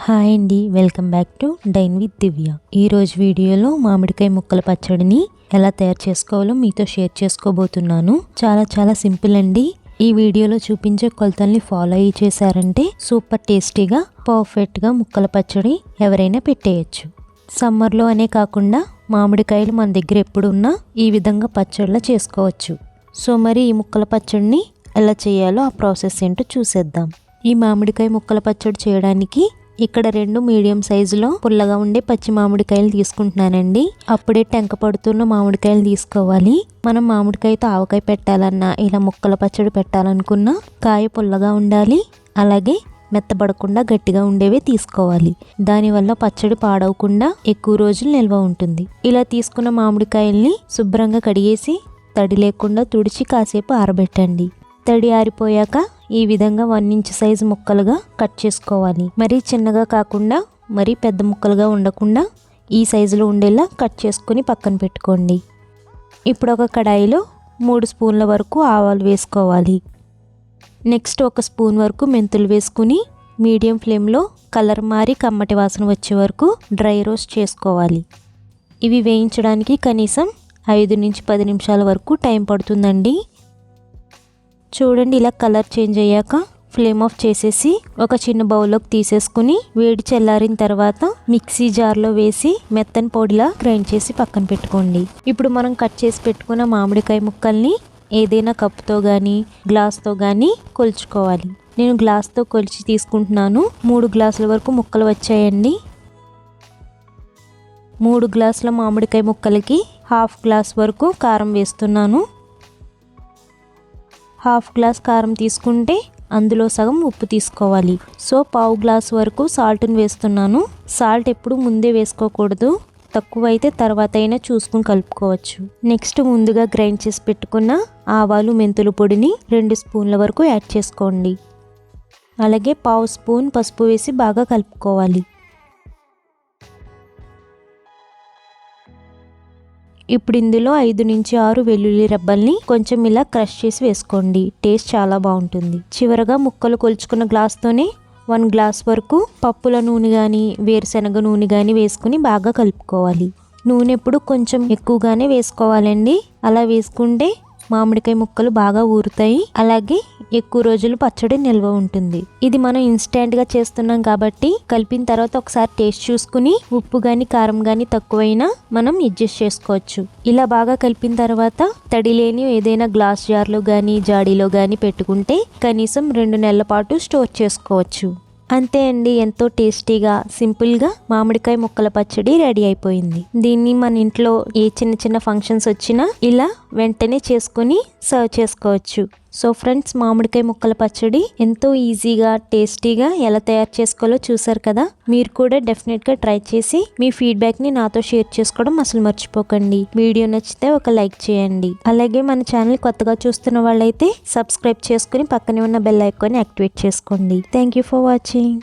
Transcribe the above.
Hi అండి, welcome back to dine with Divya. ఈరోజు వీడియోలో మామిడికాయ ముక్కల పచ్చడిని ఎలా తయారు చేసుకోవాలో మీతో షేర్ చేసుకోబోతున్నాను. చాలా సింపుల్ అండి. ఈ వీడియోలో చూపించే కొలతల్ని ఫాలో అయ్యి చేశారంటే సూపర్ టేస్టీగా పర్ఫెక్ట్గా ముక్కల పచ్చడి ఎవరైనా పెట్టేయచ్చు. సమ్మర్లో అనే కాకుండా మామిడికాయలు మన దగ్గర ఎప్పుడున్నా ఈ విధంగా పచ్చడిలా చేసుకోవచ్చు. సో మరి ఈ ముక్కల పచ్చడిని ఎలా చేయాలో ఆ ప్రాసెస్ ఏంటో చూసేద్దాం. ఈ మామిడికాయ ముక్కల పచ్చడి చేయడానికి ఇక్కడ 2 మీడియం సైజులో పుల్లగా ఉండే పచ్చి మామిడికాయలు తీసుకుంటున్నానండి. అప్పుడే టెంక పడుతున్న మామిడికాయలు తీసుకోవాలి. మనం మామిడికాయతో ఆవకాయ పెట్టాలన్నా, ఇలా ముక్కల పచ్చడి పెట్టాలనుకున్నా కాయ పుల్లగా ఉండాలి. అలాగే మెత్తబడకుండా గట్టిగా ఉండేవే తీసుకోవాలి. దానివల్ల పచ్చడి పాడవకుండా ఎక్కువ రోజులు నిల్వ ఉంటుంది. ఇలా తీసుకున్న మామిడికాయల్ని శుభ్రంగా కడిగేసి తడి లేకుండా తుడిచి కాసేపు ఆరబెట్టండి. తడి ఆరిపోయాక ఈ విధంగా 1 ఇంచ్ సైజు ముక్కలుగా కట్ చేసుకోవాలి. మరీ చిన్నగా కాకుండా మరీ పెద్ద ముక్కలుగా ఉండకుండా ఈ సైజులో ఉండేలా కట్ చేసుకుని పక్కన పెట్టుకోండి. ఇప్పుడు ఒక కడాయిలో 3 స్పూన్ల వరకు ఆవాలు వేసుకోవాలి. నెక్స్ట్ 1 స్పూన్ వరకు మెంతులు వేసుకుని మీడియం ఫ్లేమ్లో కలర్ మారి కమ్మటి వాసన వచ్చే వరకు డ్రై రోస్ట్ చేసుకోవాలి. ఇవి వేయించడానికి కనీసం 5 నుంచి 10 నిమిషాల వరకు టైం పడుతుందండి. చూడండి, ఇలా కలర్ చేంజ్ అయ్యాక ఫ్లేమ్ ఆఫ్ చేసేసి ఒక చిన్న బౌల్లోకి తీసేసుకుని వేడి చల్లారిన తర్వాత మిక్సీ జార్లో వేసి మెత్తని పొడిలా గ్రైండ్ చేసి పక్కన పెట్టుకోండి. ఇప్పుడు మనం కట్ చేసి పెట్టుకున్న మామిడికాయ ముక్కల్ని ఏదైనా కప్పుతో కానీ గ్లాస్తో కానీ కొలుచుకోవాలి. నేను గ్లాస్తో కొలిచి తీసుకుంటున్నాను. 3 గ్లాసుల వరకు ముక్కలు వచ్చాయండి. 3 గ్లాసుల మామిడికాయ ముక్కలకి 1/2 గ్లాస్ వరకు కారం వేస్తున్నాను. 1/2 గ్లాస్ కారం తీసుకుంటే అందులో సగం ఉప్పు తీసుకోవాలి. సో 1/2 గ్లాస్ వరకు సాల్ట్ని వేస్తున్నాను. సాల్ట్ ఎప్పుడు ముందే వేసుకోకూడదు, తక్కువ అయితే తర్వాత అయినా చూసుకుని కలుపుకోవచ్చు. నెక్స్ట్ ముందుగా గ్రైండ్ చేసి పెట్టుకున్న ఆవాలు మెంతుల పొడిని 2 స్పూన్ల వరకు యాడ్ చేసుకోండి. అలాగే 1/2 స్పూన్ పసుపు వేసి బాగా కలుపుకోవాలి. ఇప్పుడు ఇందులో 5 నుంచి 6 వెల్లుల్లి రెబ్బల్ని కొంచెం ఇలా క్రష్ చేసి వేసుకోండి. టేస్ట్ చాలా బాగుంటుంది. చివరగా ముక్కలు కొలుచుకున్న గ్లాస్తోనే 1 గ్లాస్ వరకు పప్పుల నూనె కానీ వేరుశనగ నూనె కానీ వేసుకుని బాగా కలుపుకోవాలి. నూనె ఎప్పుడు కొంచెం ఎక్కువగానే వేసుకోవాలండి. అలా వేసుకుంటే మామిడికాయ ముక్కలు బాగా ఊరుతాయి. అలాగే ఎక్కువ రోజులు పచ్చడి నిల్వ ఉంటుంది. ఇది మనం ఇన్స్టెంట్గా చేస్తున్నాం కాబట్టి కలిపిన తర్వాత ఒకసారి టేస్ట్ చూసుకుని ఉప్పు కానీ కారం కానీ తక్కువైనా మనం అడ్జస్ట్ చేసుకోవచ్చు. ఇలా బాగా కలిపిన తర్వాత తడి లేని ఏదైనా గ్లాస్ జార్లో కానీ జాడీలో కానీ పెట్టుకుంటే కనీసం 2 నెలల పాటు స్టోర్ చేసుకోవచ్చు. అంతే అండి, ఎంతో టేస్టీగా సింపుల్గా మామిడికాయ ముక్కల పచ్చడి రెడీ అయిపోయింది. దీన్ని మన ఇంట్లో ఏ చిన్న ఫంక్షన్స్ వచ్చినా ఇలా వెంటనే చేసుకుని సర్వ్ చేసుకోవచ్చు. సో ఫ్రెండ్స్, మామిడికాయ ముక్కల పచ్చడి ఎంతో ఈజీగా టేస్టీగా ఎలా తయారు చేసుకోవాలో చూసారు కదా. మీరు కూడా డెఫినెట్గా ట్రై చేసి మీ ఫీడ్బ్యాక్ని నాతో షేర్ చేసుకోవడం అసలు మర్చిపోకండి. వీడియో నచ్చితే ఒక లైక్ చేయండి. అలాగే మన ఛానల్ కొత్తగా చూస్తున్న వాళ్ళైతే సబ్స్క్రైబ్ చేసుకుని పక్కనే ఉన్న బెల్ ఐకాన్ని యాక్టివేట్ చేసుకోండి. Thank you for watching.